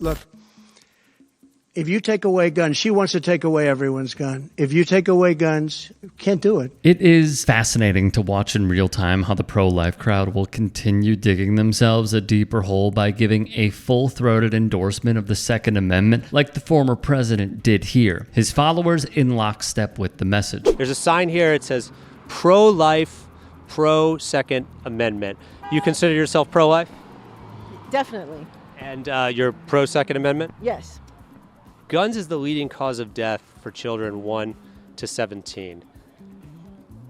Look, if you take away guns, she wants to take away everyone's gun. If you take away guns, you can't do it. It is fascinating to watch in real time how the pro-life crowd will continue digging themselves a deeper hole by giving a full-throated endorsement of the Second Amendment like the former president did here. His followers in lockstep with the message. There's a sign here, it says pro-life, pro-Second Amendment. You consider yourself pro-life? Definitely. And you're pro-Second Amendment? Yes. Guns is the leading cause of death for children 1 to 17.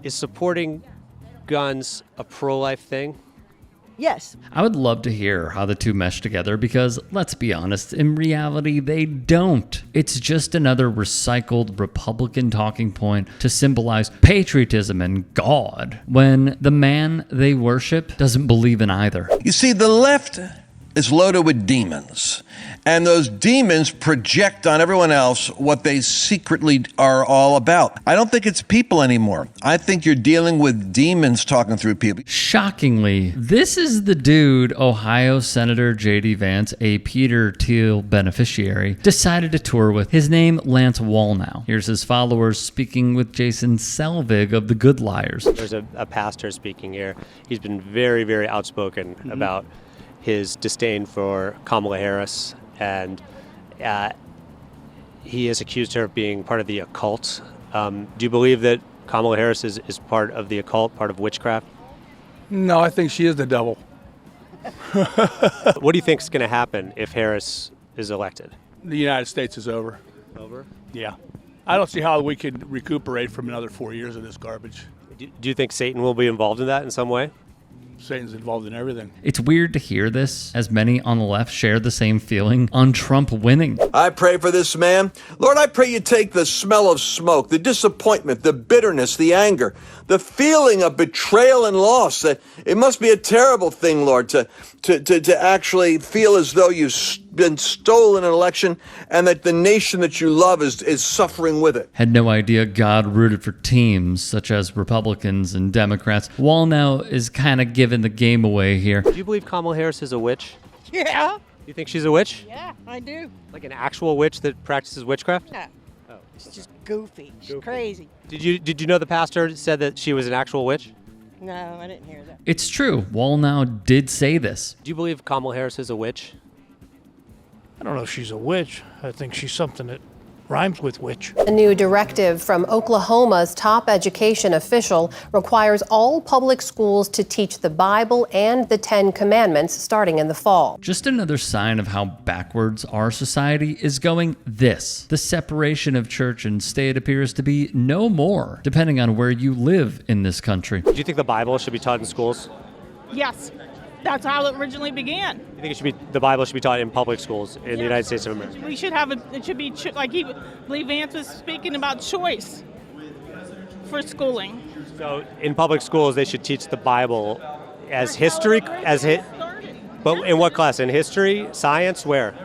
Is supporting guns a pro-life thing? Yes. I would love to hear how the two mesh together because, let's be honest, in reality, they don't. It's just another recycled Republican talking point to symbolize patriotism and God when the man they worship doesn't believe in either. You see, the left is loaded with demons, and those demons project on everyone else what they secretly are all about. I don't think it's people anymore. I think you're dealing with demons talking through people. Shockingly, this is the dude Ohio Senator JD Vance, a Peter Thiel beneficiary, decided to tour with. His name, Lance Wallnau. Here's his followers speaking with Jason Selvig of the Good Liars. There's a pastor speaking here. He's been very, very outspoken about his disdain for Kamala Harris, and he has accused her of being part of the occult. Do you believe that Kamala Harris is part of the occult, part of witchcraft? No, I think she is the devil. What do you think is going to happen if Harris is elected? The United States is over. Over? Yeah. I don't see how we could recuperate from another 4 years of this garbage. Do you think Satan will be involved in that in some way? Satan's involved in everything. It's weird to hear this, as many on the left share the same feeling on Trump winning. I pray for this man. Lord, I pray you take the smell of smoke, the disappointment, the bitterness, the anger, the feeling of betrayal and loss. It must be a terrible thing, Lord, to actually feel as though you've been stolen an election and that the nation that you love is suffering with it. Had no idea God rooted for teams such as Republicans and Democrats. Wallnau is kind of giving the game away here. Do you believe Kamala Harris is a witch? Yeah. You think she's a witch? Yeah, I do. Like an actual witch that practices witchcraft? Yeah. Oh. She's just goofy. She's crazy. Did you know the pastor said that she was an actual witch? No, I didn't hear that. It's true. Wallnau did say this. Do you believe Kamala Harris is a witch? I don't know if she's a witch. I think she's something that rhymes with witch. A new directive from Oklahoma's top education official requires all public schools to teach the Bible and the Ten Commandments starting in the fall. Just another sign of how backwards our society is going. This. The separation of church and state appears to be no more, depending on where you live in this country. Do you think the Bible should be taught in schools? Yes, that's how it originally began. You think the Bible should be taught in public schools in the United States of America? We should have it should be like Vance was speaking about choice for schooling. So in public schools, they should teach the Bible as history, but in what class? In history, science, where?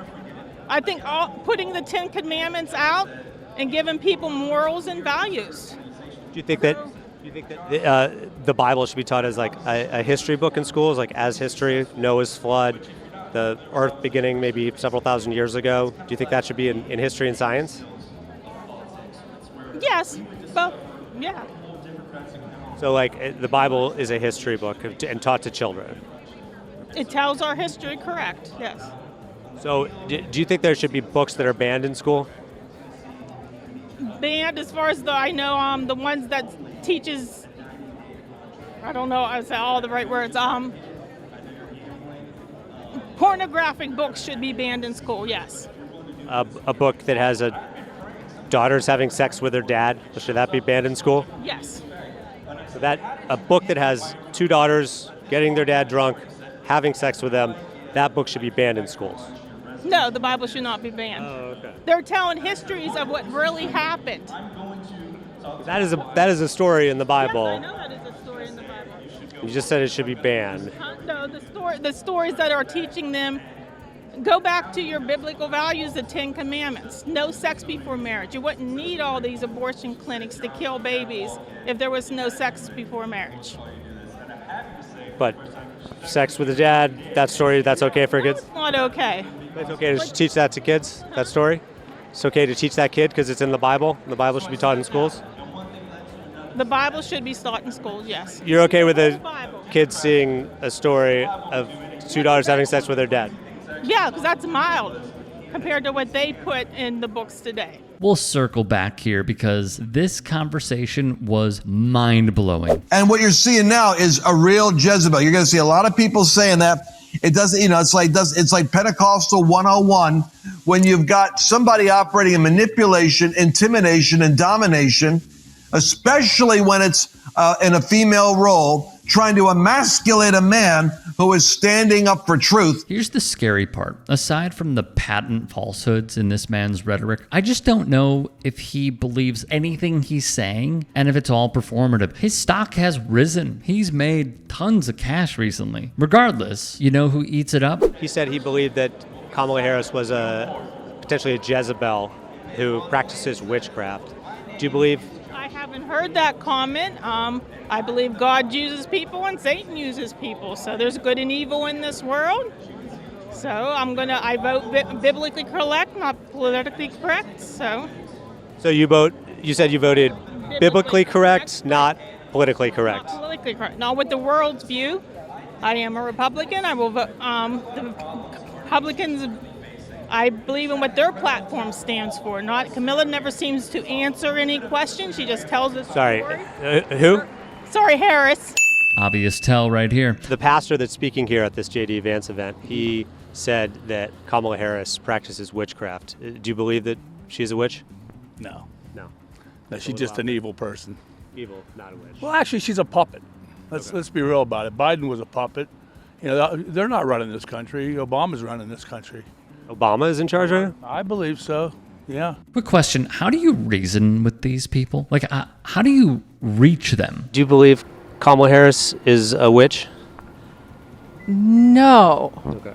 I think putting the Ten Commandments out and giving people morals and values. Do you think that the Bible should be taught as like a history book in schools, like as history, Noah's flood, the earth beginning maybe several thousand years ago? Do you think that should be in history and science? Yes, but yeah. So like the Bible is a history book and taught to children. It tells our history, correct, yes. So do you think there should be books that are banned in school? Banned, as far as I know, the ones that teaches, I don't know, I say all the right words, pornographic books should be banned in school, yes. A book that has daughters having sex with their dad, should that be banned in school? Yes. So a book that has two daughters getting their dad drunk, having sex with them, that book should be banned in schools. No, the Bible should not be banned. Oh, okay. They're telling histories of what really happened. That is a story in the Bible. Yes, I know that is a story in the Bible. You just said it should be banned. No, the stories that are teaching them go back to your biblical values, the Ten Commandments. No sex before marriage. You wouldn't need all these abortion clinics to kill babies if there was no sex before marriage. But sex with a dad, that story, that's okay for kids? It's not okay. It's okay to teach that to kids, that story? It's okay to teach that kid because it's in the Bible? The Bible should be taught in schools? The Bible should be taught in schools, yes. You're okay with the kids seeing a story of two daughters having sex with their dad? Yeah, because that's mild compared to what they put in the books today. We'll circle back here because this conversation was mind-blowing. And what you're seeing now is a real Jezebel. You're going to see a lot of people saying that. It doesn't, it's like Pentecostal 101 when you've got somebody operating in manipulation, intimidation, and domination, especially when it's in a female role, trying to emasculate a man who is standing up for truth. Here's the scary part. Aside from the patent falsehoods in this man's rhetoric, I just don't know if he believes anything he's saying and if it's all performative. His stock has risen. He's made tons of cash recently. Regardless, you know who eats it up? He said he believed that Kamala Harris was potentially a Jezebel who practices witchcraft. Do you believe? I haven't heard that comment. I believe God uses people and Satan uses people. So there's good and evil in this world. So I vote biblically correct, not politically correct. So you said you voted biblically correct, not politically correct. Not politically correct. Not with the world's view. I am a Republican. I will vote. The Republicans, I believe in what their platform stands for. Camilla never seems to answer any questions. She just tells us. Sorry, who? Sorry, Harris. Obvious tell right here. The pastor that's speaking here at this JD Vance event, he said that Kamala Harris practices witchcraft. Do you believe that she's a witch? No. No. She's just an evil person. Evil, not a witch. Well, actually, she's a puppet. Let's be real about it. Biden was a puppet. They're not running this country. Obama's running this country. Obama is in charge right now? I believe so. Yeah. Quick question. How do you reason with these people? Like, how do you reach them? Do you believe Kamala Harris is a witch? No. Okay.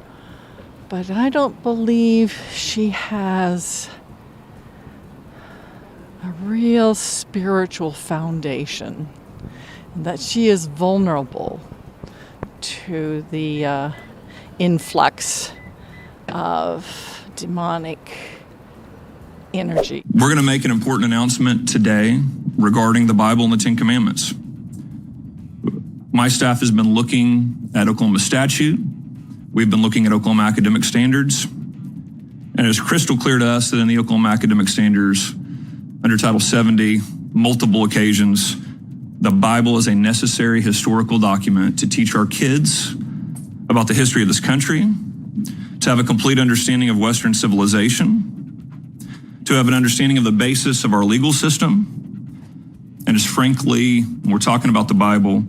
But I don't believe she has a real spiritual foundation, and that she is vulnerable to the influx of demonic energy. We're going to make an important announcement today regarding the Bible and the Ten Commandments. My staff has been looking at Oklahoma statute. We've been looking at Oklahoma academic standards. And it's crystal clear to us that in the Oklahoma academic standards, under Title 70, multiple occasions, the Bible is a necessary historical document to teach our kids about the history of this country, to have a complete understanding of Western civilization, to have an understanding of the basis of our legal system, and is frankly, when we're talking about the Bible,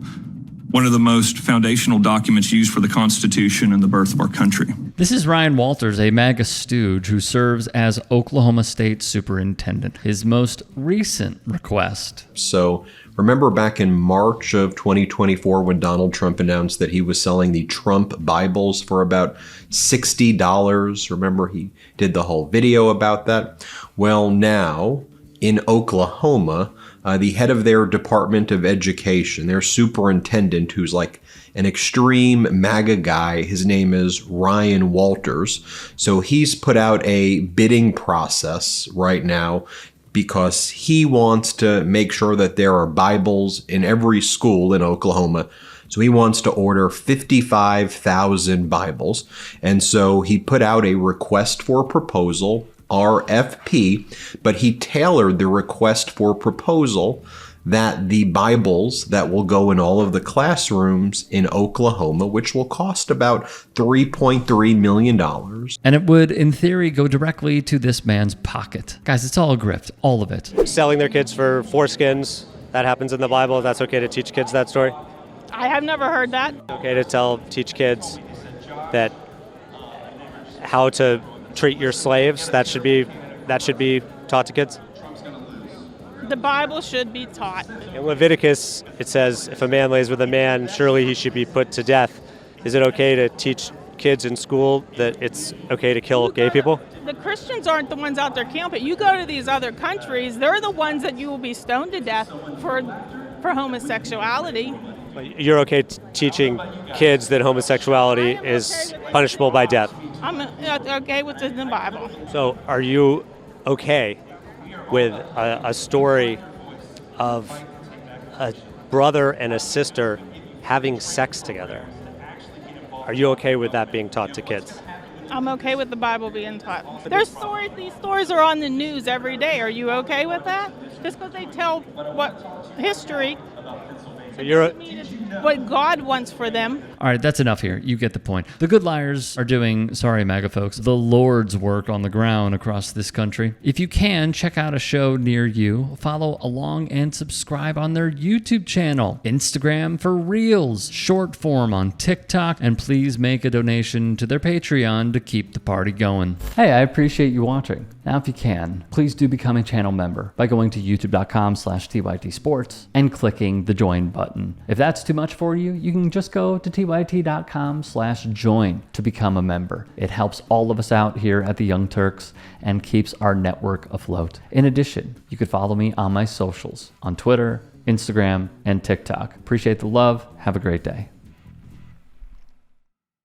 one of the most foundational documents used for the Constitution and the birth of our country. This is Ryan Walters, a MAGA stooge who serves as Oklahoma State Superintendent. His most recent request. So remember back in March of 2024 when Donald Trump announced that he was selling the Trump Bibles for about $60? Remember he did the whole video about that? Well, now in Oklahoma, the head of their Department of Education, their superintendent, who's like an extreme MAGA guy, his name is Ryan Walters. So he's put out a bidding process right now because he wants to make sure that there are Bibles in every school in Oklahoma. So he wants to order 55,000 Bibles. And so he put out a request for proposal, RFP, but he tailored the request for proposal that the Bibles that will go in all of the classrooms in Oklahoma, which will cost about $3.3 million. And it would, in theory, go directly to this man's pocket. Guys, it's all a grift, all of it. Selling their kids for foreskins, that happens in the Bible. That's okay to teach kids that story? I have never heard that. Okay to teach kids that how to treat your slaves, that should be taught to kids? The Bible should be taught. In Leviticus, it says, if a man lays with a man, surely he should be put to death. Is it okay to teach kids in school that it's okay to kill gay people? The Christians aren't the ones out there camping. You go to these other countries, they're the ones that you will be stoned to death for homosexuality. You're okay teaching kids that homosexuality is punishable by death? I'm okay with it in the Bible. So are you okay with a story of a brother and a sister having sex together? Are you okay with that being taught to kids? I'm okay with the Bible being taught. There's stories, these stories are on the news every day. Are you okay with that? Just because they tell what history, so you're what God wants for them. All right, that's enough here. You get the point. The good liars are doing, sorry, MAGA folks, the Lord's work on the ground across this country. If you can, check out a show near you, follow along, and subscribe on their YouTube channel, Instagram for Reels, short form on TikTok, and please make a donation to their Patreon to keep the party going. Hey, I appreciate you watching. Now, if you can, please do become a channel member by going to youtube.com/TYTsports and clicking the join button. If that's too much for you, you can just go to tyt.com/join to become a member. It helps all of us out here at the Young Turks and keeps our network afloat. In addition, you could follow me on my socials on Twitter, Instagram, and TikTok. Appreciate the love. Have a great day.